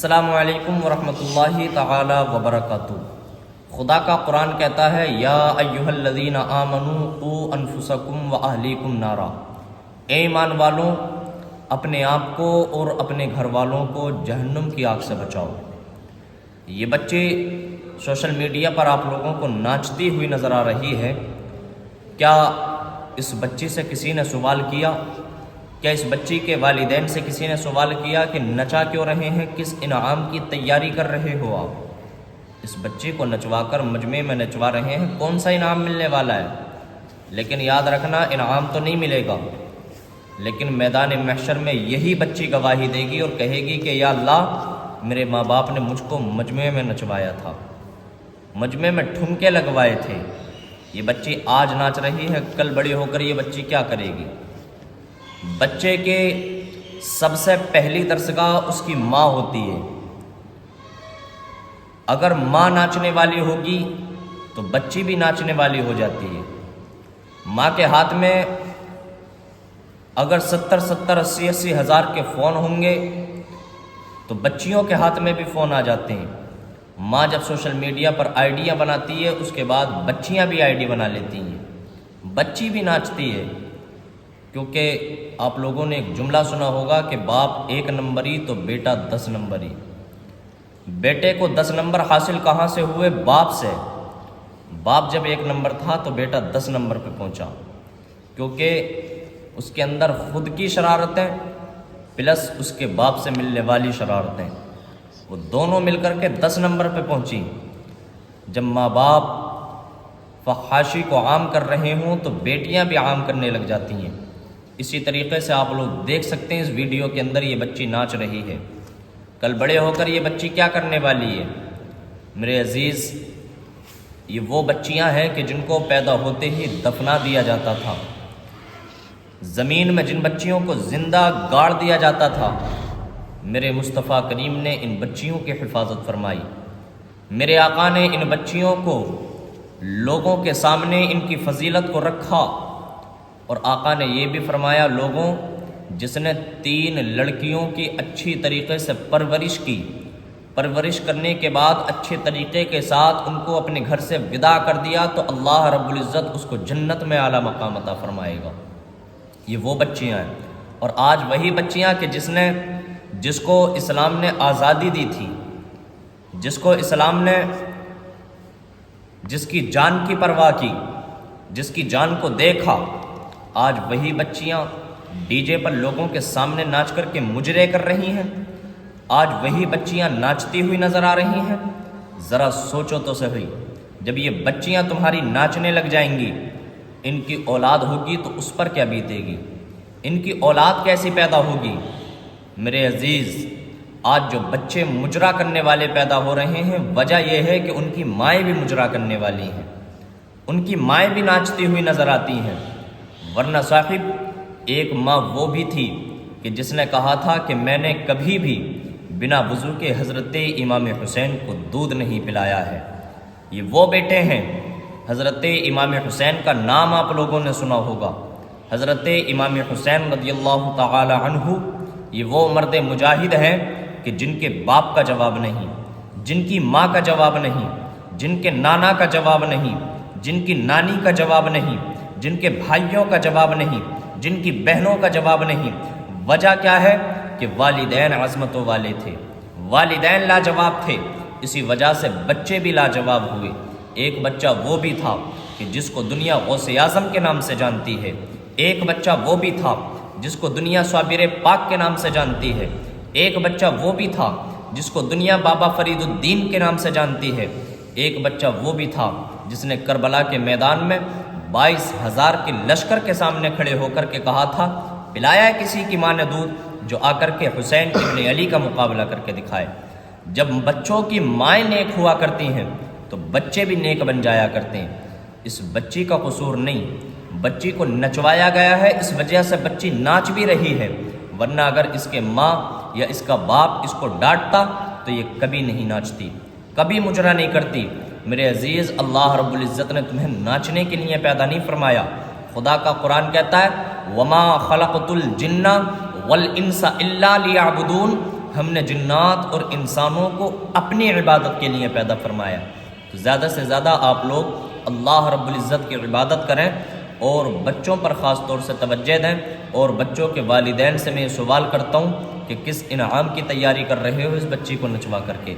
السلام علیکم ورحمۃ اللہ تعالی وبرکاتہ۔ خدا کا قرآن کہتا ہے یا ایھا الذین آمنوا قوا انفسکم واہلیکم نارا، اے ایمان والوں اپنے آپ کو اور اپنے گھر والوں کو جہنم کی آگ سے بچاؤ۔ یہ بچے سوشل میڈیا پر آپ لوگوں کو ناچتی ہوئی نظر آ رہی ہے۔ کیا اس بچی سے کسی نے سوال کیا؟ کیا اس بچی کے والدین سے کسی نے سوال کیا کہ نچا کیوں رہے ہیں؟ کس انعام کی تیاری کر رہے ہو آپ؟ اس بچی کو نچوا کر مجمع میں نچوا رہے ہیں، کون سا انعام ملنے والا ہے؟ لیکن یاد رکھنا انعام تو نہیں ملے گا، لیکن میدان محشر میں یہی بچی گواہی دے گی اور کہے گی کہ یا اللہ میرے ماں باپ نے مجھ کو مجمع میں نچوایا تھا، مجمع میں ٹھمکے لگوائے تھے۔ یہ بچی آج ناچ رہی ہے، کل بڑی ہو کر یہ بچی کیا کرے گی؟ بچے کے سب سے پہلی درسگاہ اس کی ماں ہوتی ہے۔ اگر ماں ناچنے والی ہوگی تو بچی بھی ناچنے والی ہو جاتی ہے۔ ماں کے ہاتھ میں اگر 70,000 80,000 ہزار کے فون ہوں گے تو بچیوں کے ہاتھ میں بھی فون آ جاتے ہیں۔ ماں جب سوشل میڈیا پر آئیڈیاں بناتی ہے اس کے بعد بچیاں بھی آئیڈی بنا لیتی ہیں، بچی بھی ناچتی ہے۔ کیونکہ آپ لوگوں نے ایک جملہ سنا ہوگا کہ باپ 1 نمبری تو بیٹا 10 نمبری۔ بیٹے کو 10 نمبر حاصل کہاں سے ہوئے؟ باپ سے۔ باپ جب 1 نمبر تھا تو بیٹا 10 نمبر پہ پہنچا، کیونکہ اس کے اندر خود کی شرارتیں پلس اس کے باپ سے ملنے والی شرارتیں، وہ دونوں مل کر کے 10 نمبر پہ پہنچی۔ جب ماں باپ فحاشی کو عام کر رہے ہوں تو بیٹیاں بھی عام کرنے لگ جاتی ہیں۔ اسی طریقے سے آپ لوگ دیکھ سکتے ہیں اس ویڈیو کے اندر یہ بچی ناچ رہی ہے۔ کل بڑے ہو کر یہ بچی کیا کرنے والی ہے؟ میرے عزیز، یہ وہ بچیاں ہیں کہ جن کو پیدا ہوتے ہی دفنا دیا جاتا تھا، زمین میں جن بچیوں کو زندہ گاڑ دیا جاتا تھا۔ میرے مصطفیٰ کریم نے ان بچیوں کی حفاظت فرمائی، میرے آقا نے ان بچیوں کو لوگوں کے سامنے ان کی فضیلت کو رکھا، اور آقا نے یہ بھی فرمایا لوگوں جس نے 3 لڑکیوں کی اچھی طریقے سے پرورش کرنے کے بعد اچھے طریقے کے ساتھ ان کو اپنے گھر سے ودا کر دیا تو اللہ رب العزت اس کو جنت میں اعلیٰ مقام عطا فرمائے گا۔ یہ وہ بچیاں ہیں، اور آج وہی بچیاں کہ جس کو اسلام نے آزادی دی تھی، جس کو اسلام نے جس کی جان کی پرواہ کی، جس کی جان کو دیکھا، آج وہی بچیاں ڈی جے پر لوگوں کے سامنے ناچ کر کے مجرے کر رہی ہیں۔ آج وہی بچیاں ناچتی ہوئی نظر آ رہی ہیں۔ ذرا سوچو تو صحیح، جب یہ بچیاں تمہاری ناچنے لگ جائیں گی، ان کی اولاد ہوگی تو اس پر کیا بیتے گی؟ ان کی اولاد کیسی پیدا ہوگی؟ میرے عزیز، آج جو بچے مجرا کرنے والے پیدا ہو رہے ہیں، وجہ یہ ہے کہ ان کی مائیں بھی مجرا کرنے والی ہیں، ان کی مائیں بھی ناچتی ہوئی نظر آتی ہیں۔ ورنہ صاحب، ایک ماں وہ بھی تھی کہ جس نے کہا تھا کہ میں نے کبھی بھی بنا وضو کے حضرت امام حسین کو دودھ نہیں پلایا ہے۔ یہ وہ بیٹے ہیں، حضرت امام حسین کا نام آپ لوگوں نے سنا ہوگا۔ حضرت امام حسین رضی اللہ تعالی عنہ یہ وہ مرد مجاہد ہیں کہ جن کے باپ کا جواب نہیں، جن کی ماں کا جواب نہیں، جن کے نانا کا جواب نہیں، جن کی نانی کا جواب نہیں، جن کے بھائیوں کا جواب نہیں، جن کی بہنوں کا جواب نہیں۔ وجہ کیا ہے؟ کہ والدین عظمتوں والے تھے، والدین لاجواب تھے، اسی وجہ سے بچے بھی لاجواب ہوئے۔ ایک بچہ وہ بھی تھا کہ جس کو دنیا غوث اعظم کے نام سے جانتی ہے، ایک بچہ وہ بھی تھا جس کو دنیا صابر پاک کے نام سے جانتی ہے، ایک بچہ وہ بھی تھا جس کو دنیا بابا فرید الدین کے نام سے جانتی ہے، ایک بچہ وہ بھی تھا جس نے کربلا کے میدان میں 22,000 کے لشکر کے سامنے کھڑے ہو کر کے کہا تھا پلایا ہے کسی کی ماں نے دودھ جو آ کر کے حسین ابن علی کا مقابلہ کر کے دکھائے۔ جب بچوں کی مائیں نیک ہوا کرتی ہیں تو بچے بھی نیک بن جایا کرتے ہیں۔ اس بچی کا قصور نہیں، بچی کو نچوایا گیا ہے، اس وجہ سے بچی ناچ بھی رہی ہے، ورنہ اگر اس کے ماں یا اس کا باپ اس کو ڈانٹتا تو یہ کبھی نہیں ناچتی، کبھی مجرا نہیں کرتی۔ میرے عزیز، اللہ رب العزت نے تمہیں ناچنے کے لیے پیدا نہیں فرمایا۔ خدا کا قرآن کہتا ہے وَمَا خَلَقْتُ الْجِنَّ وَالْإِنسَ إِلَّا لِيَعْبُدُونَ، ہم نے جنات اور انسانوں کو اپنی عبادت کے لیے پیدا فرمایا، تو زیادہ سے زیادہ آپ لوگ اللہ رب العزت کی عبادت کریں، اور بچوں پر خاص طور سے توجہ دیں، اور بچوں کے والدین سے میں یہ سوال کرتا ہوں کہ کس انعام کی تیاری کر رہے ہو اس بچی کو نچوا کر کے؟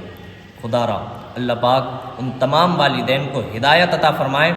خدا را اللہ پاک ان تمام والدین کو ہدایت عطا فرمائے۔